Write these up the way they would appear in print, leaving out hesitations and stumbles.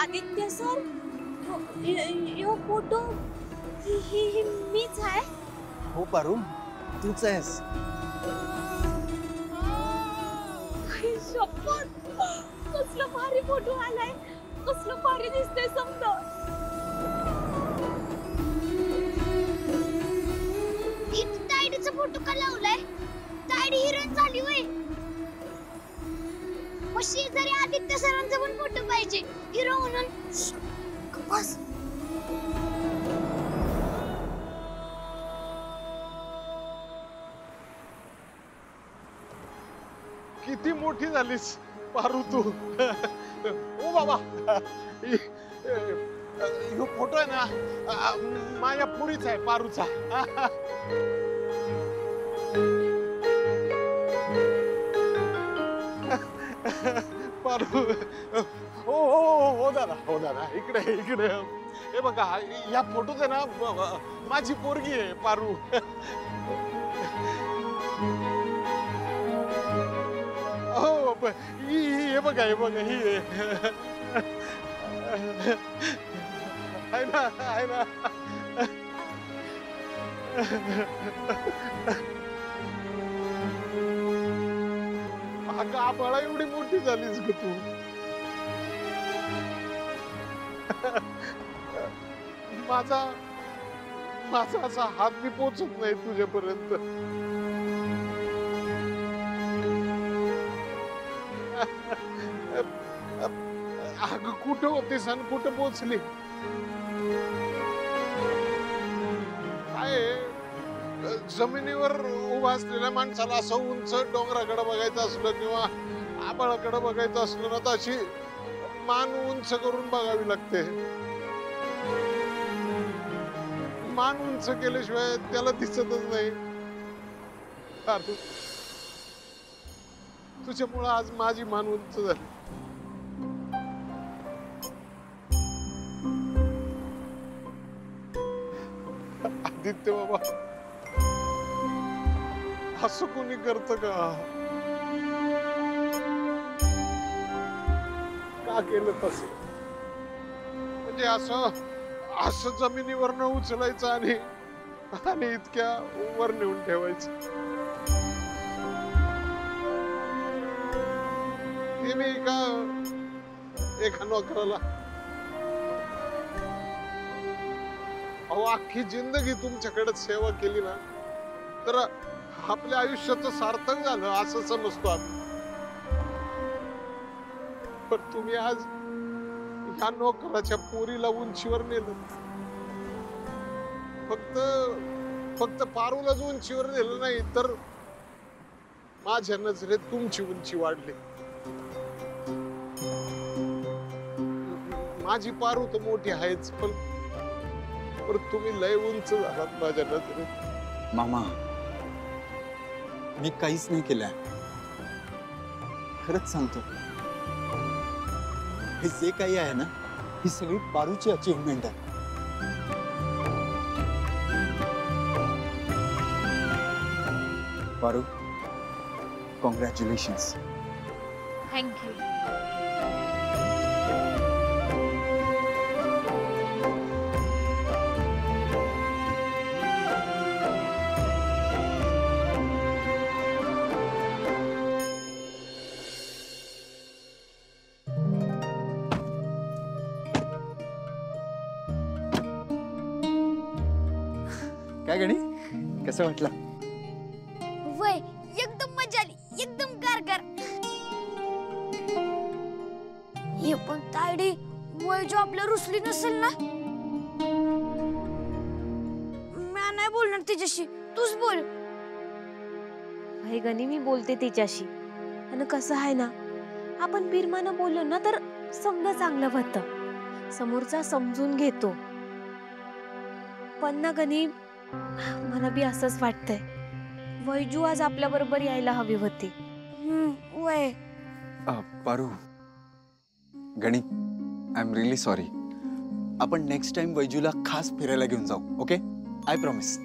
Aditya sir यो photo ही मीच आहे. हो पारू, तूच आहेस. शपथ, कसला भारी फोटो आलाय, कसलं भारी दिसतंय समजा. तायडीचा फोटो का लावलाय? तायडी हिरोईन झाली होय. मग शेजारी आदित्य सरांचा पण फोटो पाहिजे हिरो म्हणून. बस किती मोठी झालीस पारू तू. ओ बाबा, यो फोटो आहे ना माझ्या पुरीचा आहे, पारूचा. पारू, हो हो हो दादा, हो दादा, इकडे इकडे. हे बघा, या फोटोत आहे ना माझी पोरगी आहे पारू. हो, हे बघा, हे बघा, ही आहे ना, आहे ना. अगं आबाळा एवढी मोठी झालीस ग तू. माझा माझा असा हात बी पोचत नाही तुझ्यापर्यंत. अगं कुठं होतीस आणि कुठं पोचली? काय जमिनीवर उभा असलेल्या माणसाला असं उंच डोंगराकडे बघायचं असलं किंवा आबाळाकडे बघायचं असलं ना, तर अशी मान उंच करून बघावी लागते. मान उंच केल्याशिवाय त्याला दिसतच नाही. तुझ्यामुळं आज माझी मान उंच झाली. आदित्य बाबा, असं कोणी करत का केलं तसं? म्हणजे असं असं जमिनीवर न उचलायचं आणि इतक्या वर नेऊन ठेवायचं. ते मी एका नोकराला, अहो अख्खी जिंदगी तुमच्याकडे सेवा केली ना, तर आपल्या आयुष्याचं सार्थक झालं असं समजतो आम्ही. पण तुम्ही आज ह्या नोकराच्या पोरीला उंचीवर नेलं. फक्त पारूलाच उंचीवर नेलं नाही, तर माझ्या नजरेत तुमची उंची वाढली. माझी पारू तर मोठी आहेच, पण तुम्ही लय उंच झालात माझ्या नजरेत. मामा, मी काहीच नाही केलंय, खरंच सांगतो. हे जे काही आहे ना, ही सगळी पारूची अचीवमेंट आहे. पारू, कॉंग्रॅच्युलेशन्स. थँक्यू. काय गणी, कसं वाटलं? वय एकदम मजा आली, एकदम गारगार. हे पण तायडी वय जो आपल्या रुसली नसेल ना. मी नाही बोलणार तिच्याशी, तूच बोल. भाई गणी, मी बोलते तिच्याशी. आणि कसं आहे ना, आपण बिरमानं बोललो ना तर समजा चांगलं होतं, समोरचा समजून घेतो. पण ना गणी, मला बी असंच वाटतंय, वैजू आज आपल्या बरोबर यायला हवी होती. वय पारू, गणी, आय एम रिअली सॉरी. आपण नेक्स्ट टाइम वैजूला खास फिरायला घेऊन जाऊ, ओके? I promise.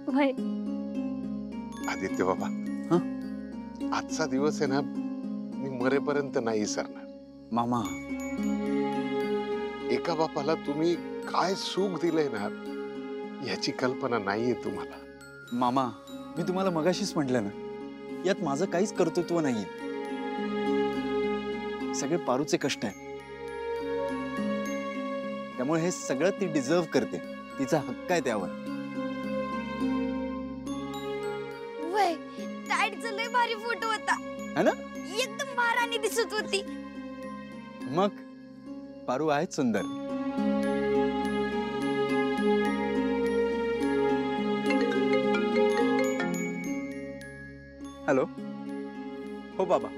वय आदित्य बाबा, आजचा दिवस आहे ना, मी मरेपर्यंत नाही विसरणार. मामा, एका बापाला तुम्ही काय सुख दिलंय ना याची कल्पना नाहीये तुम्हाला. मामा, मी तुम्हाला मगाशीच म्हटलं ना, यात माझं काहीच कर्तृत्व नाहीये. सगळे पारूचे कष्ट आहे. त्यामुळे हे सगळं ती डिझर्व करते. तिचा हक्क आहे त्यावर. वय ताईडचा लय भारी फोटो होता है ना? एकदम महाराणी दिसत होती. मग पारू आहेत सुंदर. हॅलो. हो बाबा.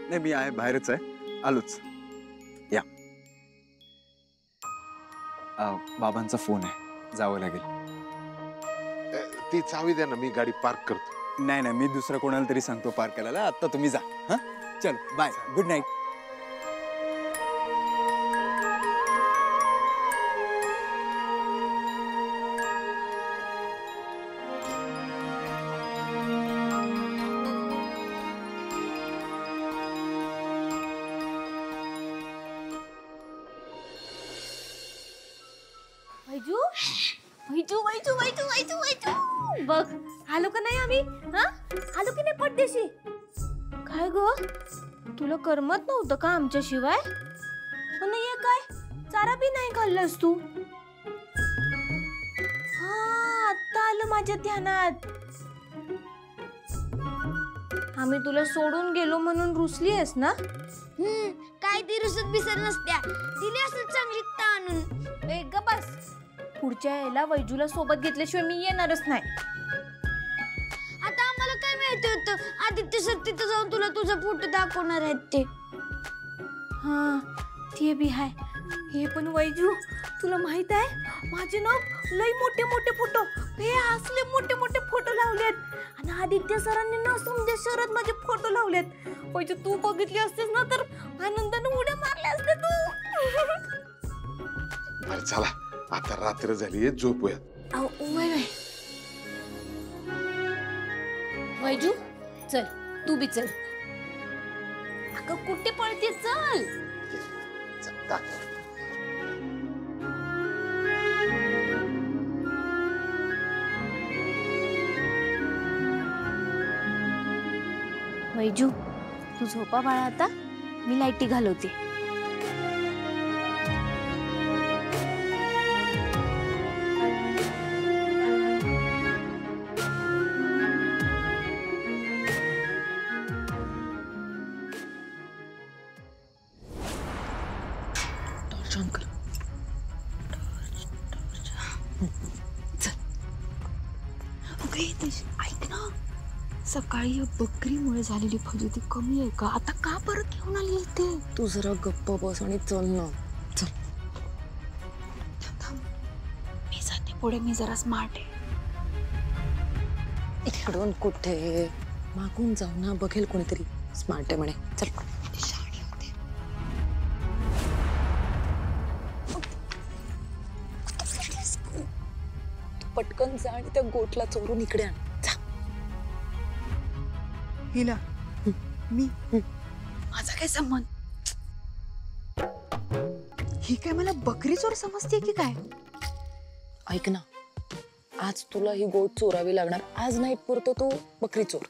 नाही, मी आहे, बाहेरच आहे, आलोच. या. बाबांचा फोन आहे, जावं लागेल. ती चावी द्या ना, मी गाडी पार्क करतो. नाही नाही, मी दुसरं कोणाला तरी सांगतो पार्क करायला. आता तुम्ही जा. हा, चलो, बाय, गुड नाईट. वैजू वैजू वैजू वैजू वैजू वैजू बघ, आलो का नाही आम्ही? हा, आलो की नाही पडदेशी? काय ग, तुला करमत नव्हतं का आमच्याशिवाय? पण हे काय, चारा बी नाही खाल्लंस तू? हा, आता आलं माझ्या ध्यानात. आम्ही तुला सोडून गेलो म्हणून रुसली आहेस ना? काय ती रुसत बिसत नसत्या, दिली असं चांगली ताणून. ए ग बस, पुढच्या यायला वैजूला सोबत घेतल्याशिवाय मी येणारच नाही. आता आम्हाला काय माहिती होतं आदित्य सर तिथं जाऊन तुला तुझा फोटो दाखवणार आहेत ते. हा, ते बी हाय. हे पण वैजू, तुला माहित आहे माझे ना लई मोठे मोठे फोटो, हे असले मोठे मोठे फोटो लावलेत. आणि आदित्य सरांनी ना समजा शहरात माझे फोटो लावलेत. वैजू, तू बघितली असतेस ना तर आनंदाने उड्या मारल्या असते तू. बरं चला, आता रात्र झाली, झोपूयात. वैजू, चल तू बी चल. अगं कुठे पळते, चल. वैजू, तू झोपा बाळा आता, मी लाईटी घालवते. ऐक ना, सकाळी बकरीमुळे झालेली फजिती कमी आहे का? आता का परत घेऊन आली ते? तू जरा गप्प बस आणि चल ना, चल. मी जाते पुढे, मी जरा स्मार्ट आहे. इकडून कुठे, मागून जाऊ ना, बघेल कोणीतरी स्मार्ट आहे म्हणे. चल, शाणी होते. तू पटकन जा आणि त्या गोठला चोरून इकडे आण. हिला मी माझा काय संबंध? ही काय मला बकरी चोर समजते की काय? ऐक ना, आज तुला ही गोट चोरावी लागणार. आज नाईट पुरतो तू बकरी चोर.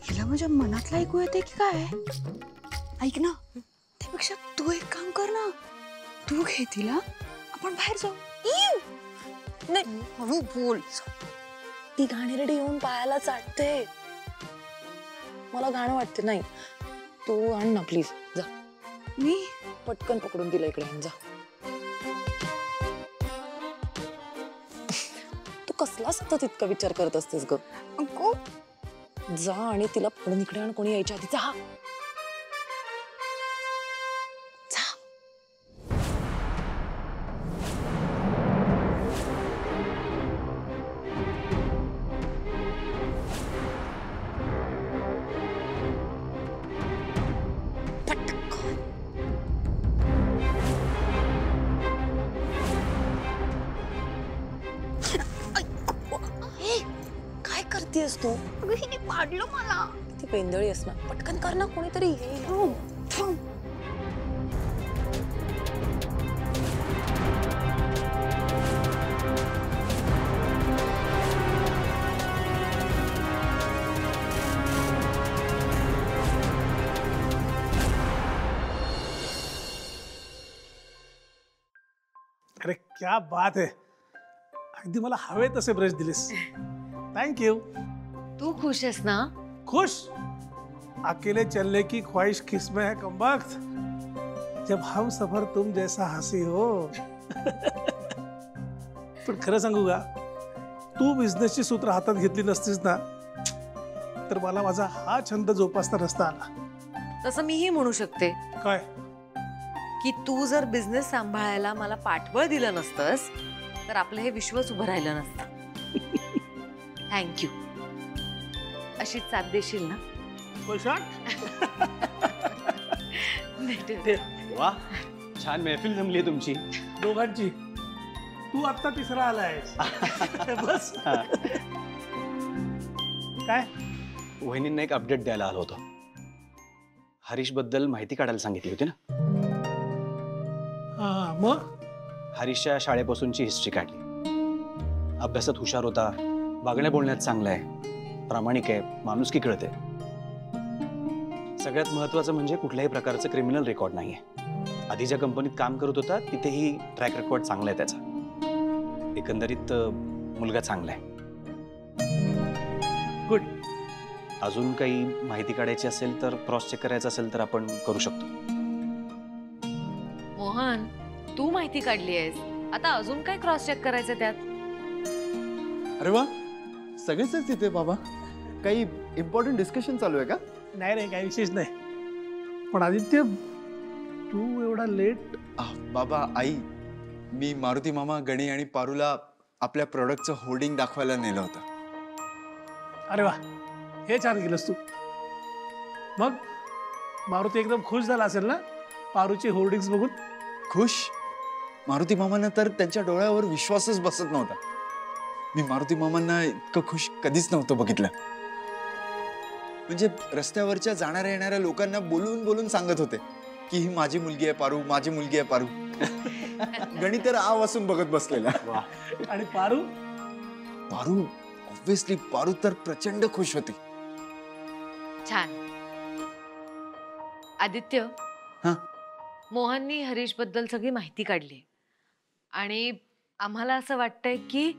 हिला माझ्या मनातलं ऐकू येते की काय? ऐक ना, त्यापेक्षा तू एक काम कर ना, तू घे तिला, आपण बाहेर जाऊ. नाही, हळू बोल. ती घाणेरडी येऊन पायाला चाटते, मला घाण वाटते. नाही, तू आण ना प्लीज, जा. मी पटकन पकडून दिला इकडे आण, जा. तू कसला सतत इतका विचार करत असतेस ग? अंकू, जा आणि तिला पकडून इकडे आण, कोणी यायच्या आधी. जा. करतेस तू? अगं हिने पाडलं मला. ती पेंदळी आहेस ना, पटकन कर ना, कोणीतरी येईल. थांब. अरे क्या बात है, अगदी मला हवे तसे ब्रश दिलेस. थँक्यू. तू खुश आहेस ना? खुश? अकेले चलने की ख्वाहिश किसमें है कमबख्त, जब हम सफर तुम जैसा हंसी हो. पण खरं सांगू का, तू बिझनेसची सूत्र हातात घेतली नसतीस ना, तर मला माझा हा छंद जोपासता नसता आला. तसं मीही म्हणू शकते काय? की तू जर बिझनेस सांभाळायला मला पाठबळ दिलं नसतंस तर आपलं हे विश्वच उभं राहिलं नसतं. थँक्यू. अशीच साथ देशील ना? वा, छान महफिल जमली तुमची दोघांची. तू आता तिसरा आलायस. बस. काय? वहिनींना एक अपडेट द्यायला आलो होतो. हरीश बद्दल माहिती काढायला सांगितली होती ना. मग हरीशच्या शाळेपासूनची हिस्ट्री काढली. अभ्यासात हुशार होता, वागण्या बोलण्यात चांगला आहे, प्रामाणिक आहे, माणुसकी कळते. सगळ्यात महत्वाचं म्हणजे कुठल्याही प्रकारचं क्रिमिनल रेकॉर्ड नाहीये. आधी ज्या कंपनीत काम करत होता तिथेही ट्रॅक रेकॉर्ड चांगला आहे त्याचा. एकंदरीत मुलगा चांगला आहे. गुड. अजून काही माहिती काढायची असेल तर, क्रॉस चेक करायचं असेल तर आपण करू शकतो. मोहन, तू माहिती काढली आहेस, आता अजून काय क्रॉस चेक करायचं त्यात? अरे वा, सगळेच आहेत तिथे बाबा. काही इम्पॉर्टंट डिस्कशन चालू आहे का? नाही रे, काही विशेष नाही. पण आदित्य, तू एवढा लेट? बाबा, आई, मी मारुती मामा, गणी आणि पारूला आपल्या प्रोडक्टचं होर्डिंग दाखवायला नेलं होतं. अरे वा, हे छान केलंस तू. मग मारुती एकदम खुश झाला असेल ना पारूची होर्डिंग्स बघून? खुश? मारुती मामांना तर त्यांच्या डोळ्यावर विश्वासच बसत नव्हता. मी मारुती मामांना इतकं खुश कधीच नव्हतं बघितलं. म्हणजे रस्त्यावरच्या जाणाऱ्या येणाऱ्या लोकांना बोलून बोलून सांगत होते की ही माझी मुलगी आहे पारू, माझी मुलगी आहे पारू. गणी तर आ वासून बघत बसलेला. आणि पारू? पारू ऑब्विसली, पारू तर प्रचंड खुश होती. छान. आदित्य, हा? मोहननी हरीश बद्दल सगळी माहिती काढली आणि आम्हाला असं वाटतंय की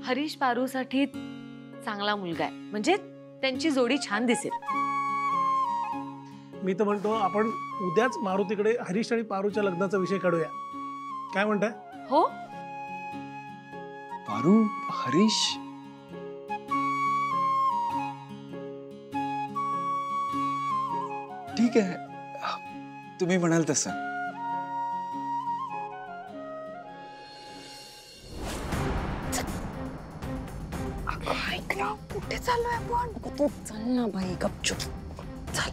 हरीश पारूसाठी चांगला मुलगा आहे, म्हणजे त्यांची जोडी छान दिसेल. मी तर म्हणतो आपण उद्याच मारुतीकडे हरीश आणि पारूच्या लग्नाचा विषय काढूया. काय म्हणताय? हो, पारू, हरीश. ठीक आहे, तुम्ही म्हणाल तसं. ऐक ना, कुठे चाललोय आपण? तू चल ना बाई, गपचूप चल.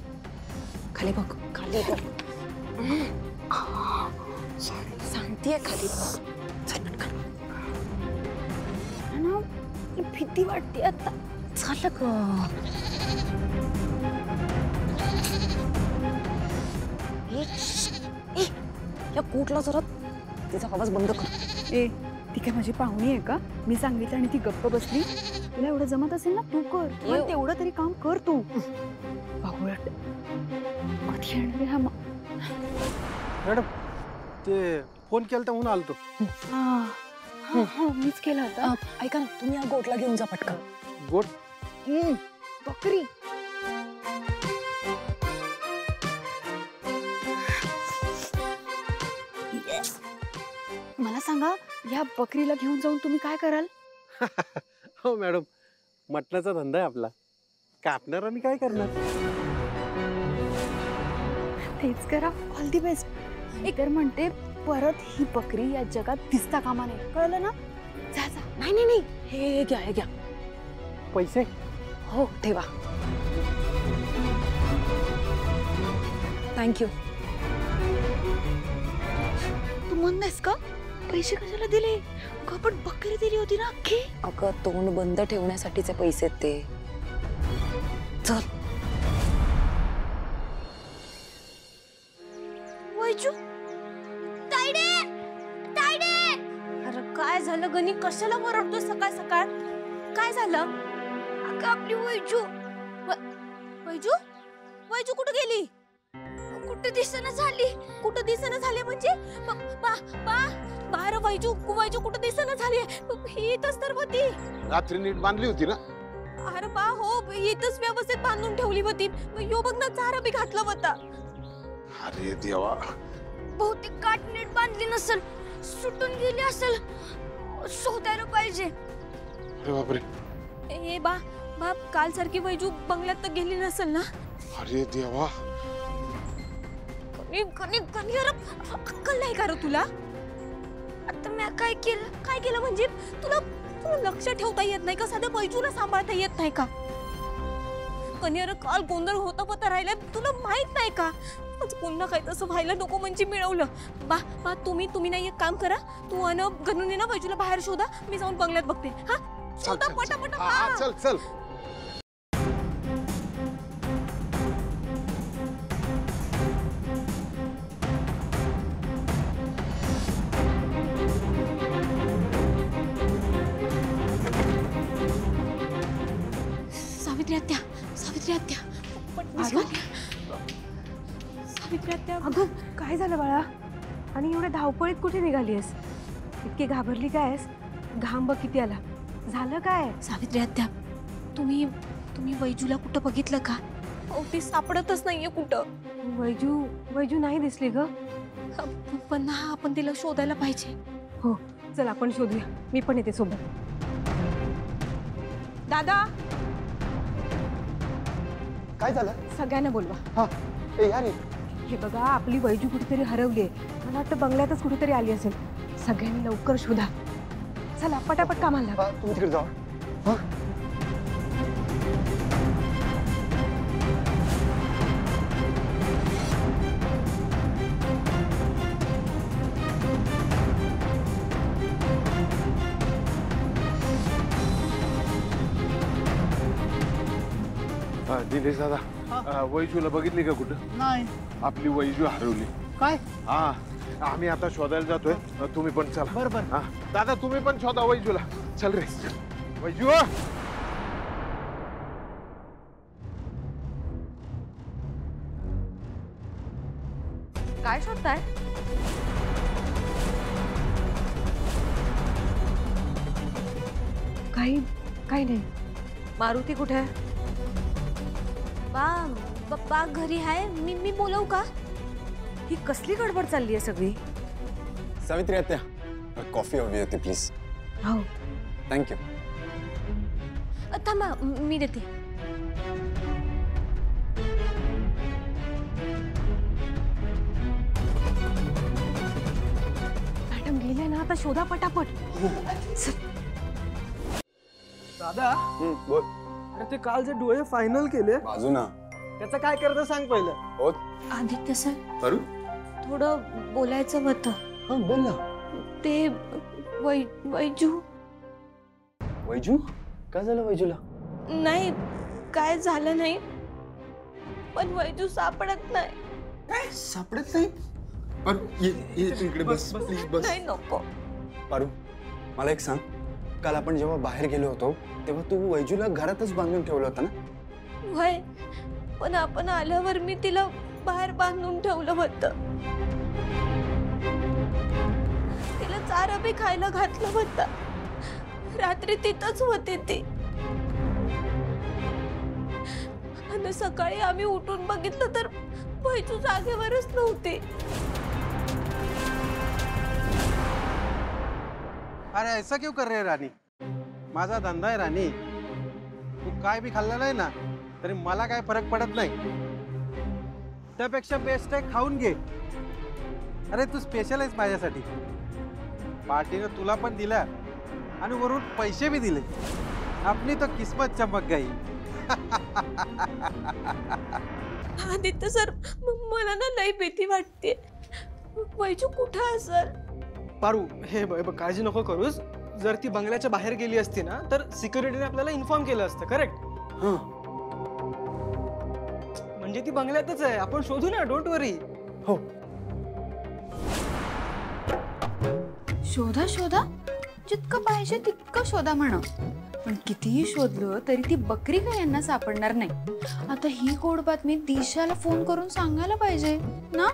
खाली बघ, खाली बघ. सांगतेय खाली बघ. चल पटकन. ना, भीती वाटते आता. चल ग. या कोटला जरा तिचा आवाज बंद कर. ए, ती काय माझी पाहुणी आहे का? मी सांगितलं आणि ती गप्प बसली. तुला एवढं जमत असेल ना, तू कर. पण तेवढं तरी काम कर तू. बघूया कधी येणार हा. मॅडम, ते फोन केला म्हणून आलतो. मीच केला होता. ऐका ना, तुम्ही या गोटला घेऊन जा पटकन. गोट? बकरी. मला सांगा, या बकरीला घेऊन जाऊन तुम्ही काय कराल? हो मॅडम, मटणाचा धंदा आहे आपला. कापणार आणि काय करणार? तेच करा. All the best. एक तर म्हणते, परत ही बकरी या जगात दिसता कामा नये, कळलं ना? जा जा. नाही नाही नाही, हे घ्या, हे घ्या. पैसे? हो, ठेवा. थँक्यू. तू म्हणतेस का? पैसे कशाला दिले? आपण बकरी दिली होती ना अख्खी. अगं तोंड बंद ठेवण्यासाठीचे पैसे ते. चल वैजू, तायडे तायडे. अरे काय झालं गणी? कशाला ओरडतो सकाळ सकाळ? काय झालं? अगं आपली वैजू वैजू, वैजू कुठं गेली? कुठं दिसेना झाली. कुठं दिसेना झाली म्हणजे? बाहेर वैजू, वैजू कुठं दिसेना झाली? ही इथंच तर होती. रात्री नीट बांधली होती ना? अरे बा हो, इथंच व्यवस्थित बांधून ठेवली होती. यो बघ ना, चारा बी घातला होता. अरे देवा, बहुतेक काट नीट बांधली नसेल, सुटून गेली असेल. शोधायला पाहिजे. अरे बापरे. ए बाप, काल सारखी वैजू बंगल्यात तर गेली नसेल ना? अरे देवा, अक्कल नाही का रे तुला? आता मी काय केलं? काय केलं म्हणजे? तुला लक्ष ठेवता येत नाही का? साध्या वैजूला सांभाळता येत नाही का? कन्यार काल गोंधळ होता राहिला, तुला माहित नाही का? आज पुन्हा काय तसं व्हायला नको म्हणजे मिळवलं. बा तुम्ही नाही एक काम करा, तू अन गणून ना वैजूला बाहेर शोधा, मी जाऊन बंगल्यात बघते. हा शोधा पटापट. चल चल. सावित्री आत्या, सावित्री आत्या. अगं काय झालं बाळा? आणि एवढ्या धावपळीत कुठे निघालीस? इतकी घाबरली कायस? घाम बघ किती आला. झालं काय? सावित्री आत्या, तुम्ही वैजूला कुठं बघितलं का? ती सापडतच नाहीये कुठं. वैजू नाही दिसली ग. पण आपण तिला शोधायला पाहिजे. हो चल आपण शोधूया. मी पण येते सोबत. दादा, काय झालं? सगळ्यांना बोलवा. हा ए यार, हे बघा आपली वैजू कुठेतरी हरवली. मला वाटतं बंगल्यातच कुठेतरी आली असेल. सगळ्यांनी लवकर शोधा. चला पटापट कामाला लागा. तुम्ही तिकडे जावा. हा दिनेश दादा, वैजूला बघितली का कुठं? नाही. आपली वैजू हरवली. काय? हा, आम्ही आता शोधायला जातोय. तुम्ही पण चला. बरोबर. हा दादा, तुम्ही पण शोधा वैजूला. चल रे वैजू. काय शोधताय? काही नाही. मारुती कुठे आहे? बा घरी आहे. मी बोलवू का? ही कसली गडबड चालली आहे सगळी? सावित्री आत्या, कॉफी हवी होती प्लीज. हो थँक्यू. थांबा, मी देते. मॅडम गेले ना, आता शोधा पटापट. दादा, बोल. अरे ते काल जे डोळे फायनल केले, बाजू ना. त्याचं काय करतं सांग पहिलं. हो आदित्य सर, करू. थोडं बोलायचं होतं. हा बोल ना. ते वैजू. वैजू काय झालं वैजूला? नाही, काय झालं नाही, पण वैजू सापडत नाही. सापडत नाही? पारू ये तू इकडे बस प्लीज बस. नाही नको. पारू मला एक सांग, काल आपण जेव्हा बाहेर गेलो होतो तेव्हा तू वैजूला घरातच बांधून ठेवलं होतं ना? वय, पण आपण आल्यावर मी तिला बाहेर बांधून ठेवलं होतं. तिला चारा बी खायला घातलं होतं. रात्री तिथंच होते ती. आणि सकाळी आम्ही उठून बघितलं तर वैजू जागेवरच नव्हती. अरे ऐसा क्यों कर रहे है रानी? माझा धंदा आहे रानी. तू काय बी खाल्लं नाही ना तरी मला काय फरक पडत नाही. त्यापेक्षा बेस्ट आहे खाऊन घे. अरे तू स्पेशल आहेस माझ्यासाठी. पार्टीनं तुला पण दिला आणि वरून पैसे भी दिले. आपली तो किस्मत चमक गई. आदित्य सर, मला ना लई भीती वाटते. वैजू कुठं असेल? पारू हे बघ काळजी नको करूस. जर ती बंगल्याच्या बाहेर गेली असती ना तर सिक्युरिटीने आपल्याला इन्फॉर्म केलं असतं. करेक्ट? म्हणजे ती बंगल्यातच आहे. आपण शोधू ना. डोंट वरी. हो. शोधा शोधा, जितकं पाहिजे तितकं शोधा म्हणा. पण कितीही शोधलं तरी ती बकरी काय यांना सापडणार नाही. आता ही गोड बातमी दिशाला फोन करून सांगायला पाहिजे ना.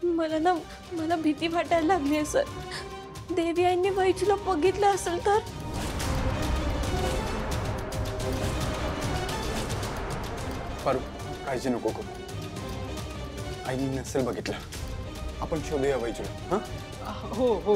मला भीती वाटायला लागली आहे सर. देवी आईने वैजूला बघितलं असेल तर. पारू काळजी नको करू. आईने नसेल बघितलं. आपण शोधूया वैजूला. हो हो